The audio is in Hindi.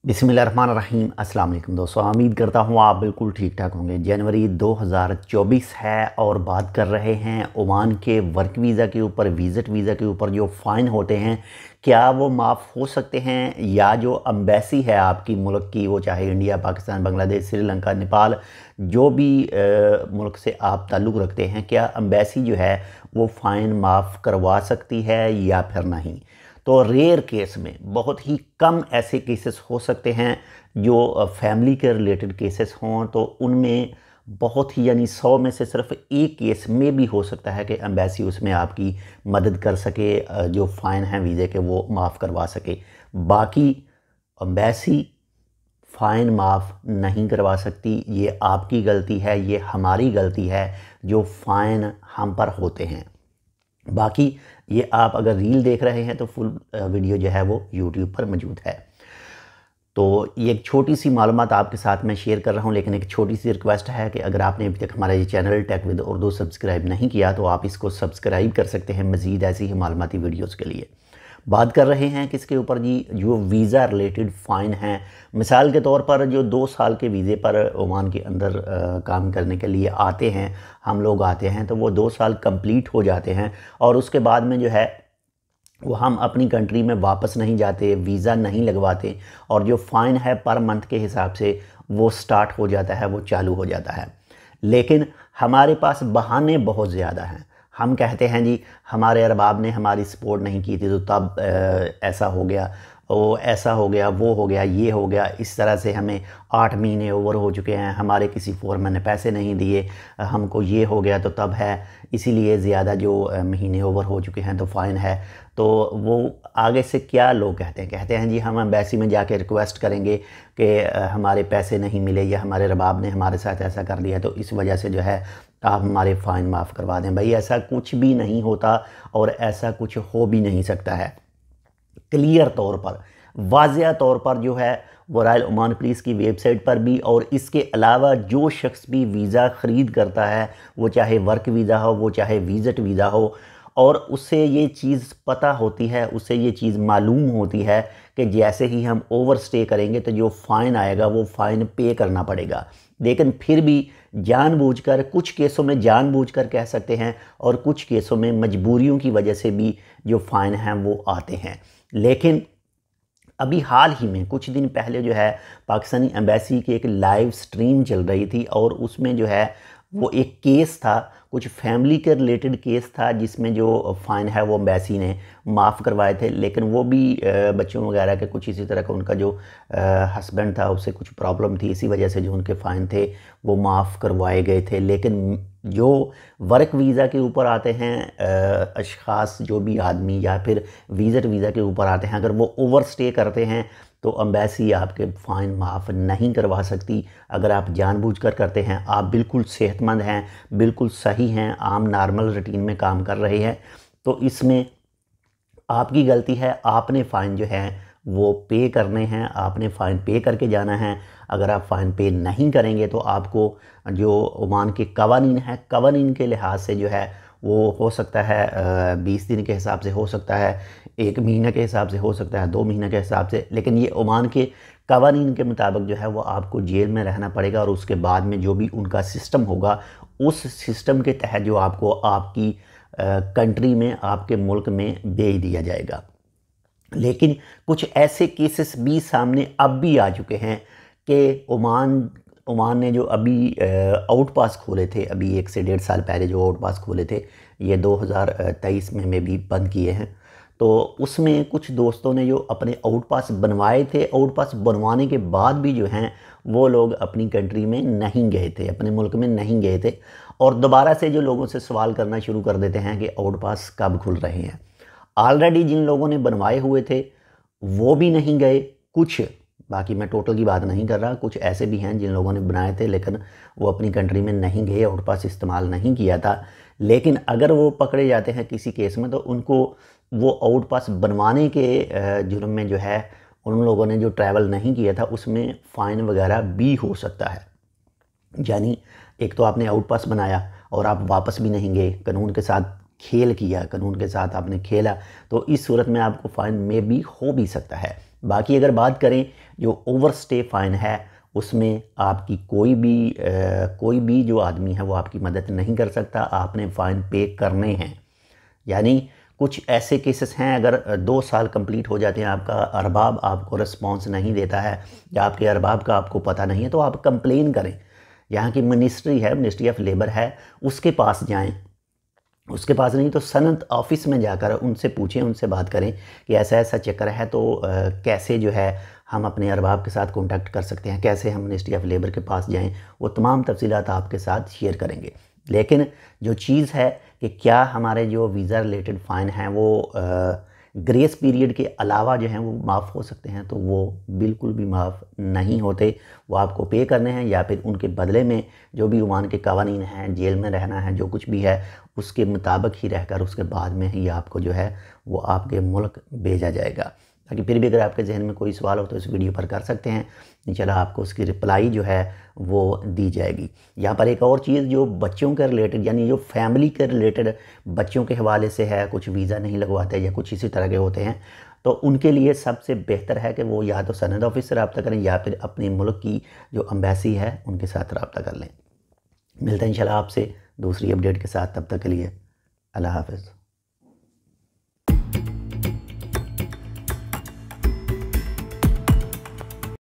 बिस्मिल्लाहिर्रहमानिर्रहीम। अस्सलाम वालेकुम दोस्तों, उम्मीद करता हूँ आप बिल्कुल ठीक ठाक होंगे। जनवरी 2024 है और बात कर रहे हैं ओमान के वर्क वीज़ा के ऊपर, विज़िट वीज़ा के ऊपर जो फ़ाइन होते हैं क्या वो माफ़ हो सकते हैं, या जो अम्बेसी है आपकी मुल्क की, वो चाहे इंडिया, पाकिस्तान, बांग्लादेश, श्रीलंका, नेपाल, जो भी मुल्क से आप ताल्लुक़ रखते हैं, क्या अम्बेसी जो है वो फ़ाइन माफ़ करवा सकती है या फिर नहीं। तो रेयर केस में, बहुत ही कम ऐसे केसेस हो सकते हैं जो फैमिली के रिलेटेड केसेस हों, तो उनमें बहुत ही यानी 100 में से सिर्फ एक केस में भी हो सकता है कि एम्बेसी उसमें आपकी मदद कर सके, जो फ़ाइन है वीज़े के वो माफ़ करवा सके। बाकी एम्बेसी फ़ाइन माफ़ नहीं करवा सकती। ये आपकी गलती है, ये हमारी गलती है जो फ़ाइन हम पर होते हैं। बाकी ये आप अगर रील देख रहे हैं तो फुल वीडियो जो है वो यूट्यूब पर मौजूद है। तो ये एक छोटी सी मालूमात आपके साथ मैं शेयर कर रहा हूँ, लेकिन एक छोटी सी रिक्वेस्ट है कि अगर आपने अभी तक हमारा ये channel tech with Urdu subscribe नहीं किया तो आप इसको सब्सक्राइब कर सकते हैं मज़ीद ऐसी ही मालूमाती वीडियोज़ के लिए। बात कर रहे हैं किसके ऊपर जी, जो वीज़ा रिलेटेड फ़ाइन हैं। मिसाल के तौर पर जो 2 साल के वीज़े पर ओमान के अंदर काम करने के लिए आते हैं, हम लोग आते हैं, तो वो 2 साल कंप्लीट हो जाते हैं और उसके बाद में जो है वो हम अपनी कंट्री में वापस नहीं जाते, वीज़ा नहीं लगवाते, और जो फ़ाइन है पर मंथ के हिसाब से वो स्टार्ट हो जाता है, वो चालू हो जाता है। लेकिन हमारे पास बहाने बहुत ज़्यादा हैं। हम कहते हैं जी हमारे अरबाब ने हमारी सपोर्ट नहीं की थी तो तब ऐसा हो गया, वो ऐसा हो गया, वो हो गया, ये हो गया, इस तरह से हमें 8 महीने ओवर हो चुके हैं, हमारे किसी फोरमैन ने पैसे नहीं दिए, हमको ये हो गया तो तब है, इसीलिए ज़्यादा जो महीने ओवर हो चुके हैं तो फ़ाइन है। तो वो आगे से क्या लोग कहते हैं जी हम एम्बेसी में जाके रिक्वेस्ट करेंगे कि हमारे पैसे नहीं मिले या हमारे रबाब ने हमारे साथ ऐसा कर दिया तो इस वजह से जो है आप हमारे फ़ाइन माफ़ करवा दें। भाई ऐसा कुछ भी नहीं होता और ऐसा कुछ हो भी नहीं सकता है। क्लियर तौर पर, वाज़िया तौर पर जो है वो रॉयल ओमान पुलिस की वेबसाइट पर भी, और इसके अलावा जो शख्स भी वीज़ा ख़रीद करता है, वो चाहे वर्क वीज़ा हो, वो चाहे विज़िट वीज़ा हो, और उससे ये चीज़ पता होती है, उससे ये चीज़ मालूम होती है कि जैसे ही हम ओवर स्टे करेंगे तो जो फ़ाइन आएगा वो फ़ाइन पे करना पड़ेगा। लेकिन फिर भी जानबूझकर, कुछ केसों में जानबूझकर कह सकते हैं, और कुछ केसों में मजबूरियों की वजह से भी जो फ़ाइन हैं वो आते हैं। लेकिन अभी हाल ही में कुछ दिन पहले जो है पाकिस्तानी एम्बेसी की एक लाइव स्ट्रीम चल रही थी, और उसमें जो है वो एक केस था, कुछ फैमिली के रिलेटेड केस था, जिसमें जो फ़ाइन है वो एम्बेसी ने माफ़ करवाए थे। लेकिन वो भी बच्चों वगैरह के कुछ इसी तरह का, उनका जो हस्बैंड था उससे कुछ प्रॉब्लम थी, इसी वजह से जो उनके फ़ाइन थे वो माफ़ करवाए गए थे। लेकिन जो वर्क वीज़ा के ऊपर आते हैं अशख़ास, जो भी आदमी, या फिर विज़िट वीज़ा के ऊपर आते हैं, अगर वो ओवर स्टे करते हैं तो एम्बेसी आपके फ़ाइन माफ़ नहीं करवा सकती। अगर आप जानबूझकर करते हैं, आप बिल्कुल सेहतमंद हैं, बिल्कुल सही हैं, आम नॉर्मल रूटीन में काम कर रहे हैं, तो इसमें आपकी गलती है। आपने फ़ाइन जो है वो पे करने हैं, आपने फ़ाइन पे करके जाना है। अगर आप फ़ाइन पे नहीं करेंगे तो आपको जो ओमान के कवानीन हैं, कवानीन के लिहाज से जो है वो हो सकता है 20 दिन के हिसाब से हो सकता है, 1 महीने के हिसाब से हो सकता है, 2 महीने के हिसाब से। लेकिन ये ओमान के कवानीन के मुताबिक जो है वो आपको जेल में रहना पड़ेगा, और उसके बाद में जो भी उनका सिस्टम होगा उस सिस्टम के तहत जो आपको आपकी कंट्री में, आपके मुल्क में भेज दिया जाएगा। लेकिन कुछ ऐसे केसेस भी सामने अब भी आ चुके हैं कि ओमान ने जो अभी आउट पास खोले थे, अभी 1 से 1.5 साल पहले जो आउट पास खोले थे, ये 2023 में भी बंद किए हैं। तो उसमें कुछ दोस्तों ने जो अपने आउट पास बनवाए थे, आउट पास बनवाने के बाद भी जो हैं वो लोग अपनी कंट्री में नहीं गए थे, अपने मुल्क में नहीं गए थे, और दोबारा से जो लोगों से सवाल करना शुरू कर देते हैं कि आउट पास कब खुल रहे हैं। ऑलरेडी जिन लोगों ने बनवाए हुए थे वो भी नहीं गए, कुछ, बाकी मैं टोटल की बात नहीं कर रहा, कुछ ऐसे भी हैं जिन लोगों ने बनाए थे लेकिन वो अपनी कंट्री में नहीं गए, आउट पास इस्तेमाल नहीं किया था। लेकिन अगर वो पकड़े जाते हैं किसी केस में तो उनको वो आउट पास बनवाने के जुर्म में जो है, उन लोगों ने जो ट्रैवल नहीं किया था उसमें फ़ाइन वगैरह भी हो सकता है। यानी एक तो आपने आउट पास बनाया और आप वापस भी नहीं गए, कानून के साथ खेल किया, कानून के साथ आपने खेला, तो इस सूरत में आपको फ़ाइन में भी हो भी सकता है। बाकी अगर बात करें जो ओवर स्टे फ़ाइन है, उसमें आपकी कोई भी जो आदमी है वो आपकी मदद नहीं कर सकता, आपने फ़ाइन पे करने हैं। यानी कुछ ऐसे केसेस हैं, अगर 2 साल कंप्लीट हो जाते हैं, आपका अरबाब आपको रिस्पॉन्स नहीं देता है या आपके अरबाब का आपको पता नहीं है, तो आप कंप्लेन करें। यहाँ की मिनिस्ट्री है, मिनिस्ट्री ऑफ लेबर है, उसके पास जाएं। उसके पास नहीं तो सनत ऑफिस में जाकर उनसे पूछें, उनसे बात करें कि ऐसा ऐसा चक्कर है, तो कैसे जो है हम अपने अरबाब के साथ कांटेक्ट कर सकते हैं, कैसे हम मिनिस्ट्री ऑफ लेबर के पास जाएं। वो तमाम तफसीलात आपके साथ शेयर करेंगे। लेकिन जो चीज़ है कि क्या हमारे जो वीज़ा रिलेटेड फ़ाइन हैं वो ग्रेस पीरियड के अलावा जो हैं वो माफ़ हो सकते हैं, तो वो बिल्कुल भी माफ़ नहीं होते। वो आपको पे करने हैं या फिर उनके बदले में जो भी ओमान के कवानीन हैं, जेल में रहना है, जो कुछ भी है उसके मुताबिक ही रहकर उसके बाद में ही आपको जो है वो आपके मुल्क भेजा जाएगा। ताकि फिर भी अगर आपके जहन में कोई सवाल हो तो इस वीडियो पर कर सकते हैं, इंशाल्लाह आपको उसकी रिप्लाई जो है वो दी जाएगी। यहाँ पर एक और चीज़ जो बच्चों के रिलेटेड, यानी जो फैमिली के रिलेटेड बच्चों के हवाले से है, कुछ वीज़ा नहीं लगवाते या कुछ इसी तरह के होते हैं, तो उनके लिए सबसे बेहतर है कि वो या तो सनद ऑफिस से रब्ता करें या फिर अपने मुल्क की जो एम्बेसी है उनके साथ रब्ता कर लें। मिलते हैं इंशाल्लाह आपसे दूसरी अपडेट के साथ, तब तक के लिए अल्लाह हाफ़िज़।